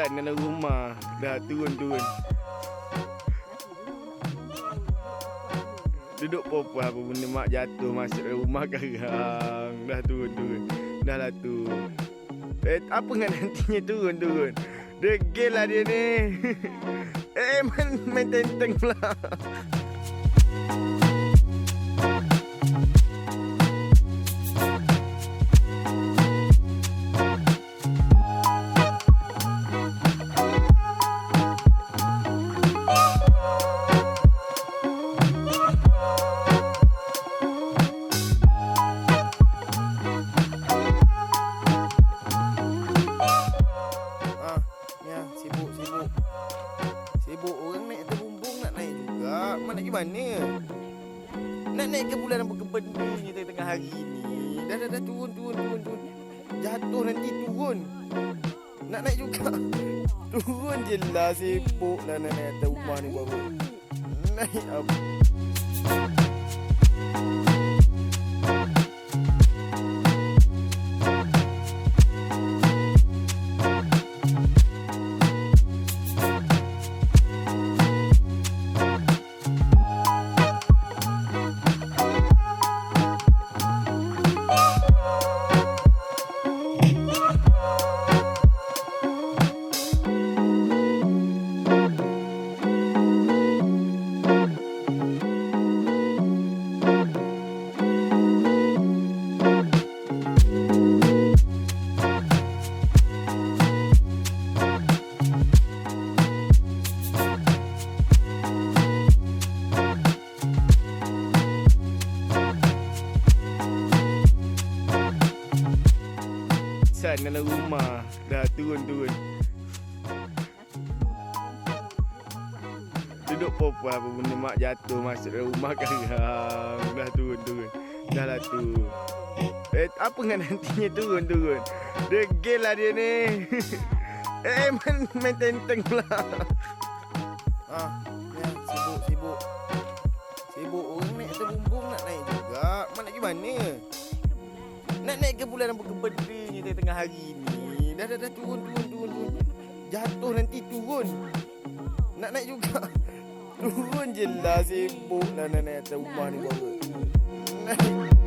San dalam rumah. Dah turun. Duduk popo apa benda mak jatuh masuk dalam rumah sekarang. Dah turun. Dah lah tu. Apa kan nantinya turun. Degil lah dia ni. Main tenteng pula. Sibuk orang naik atas bumbung nak naik juga. Mak nak pergi mana? Nak naik ke bulan apa ke benda ni tengah hari ni? Dah turun. Jatuh nanti turun. Nak naik juga. Turun je lah, sibuk lah nak naik atas rumah ni baru. Naik apa? San dalam rumah. Dah turun. Duduk popo apa benda mak jatuh masuk dalam rumah sekarang. Dah turun. Dah lah tu. Apa kan nantinya turun. Degil lah dia ni. Main tenteng pula. Sibuk orang naik atas bumbung nak naik juga. Mak nak pergi mana? Nak naik ke bulan apa ke benda ni tengah hari ni? Dah turun. Jatuh nanti turun. Nak naik juga. Turun je lah, sibuk lah nak naik atas rumah ni baru. Naik.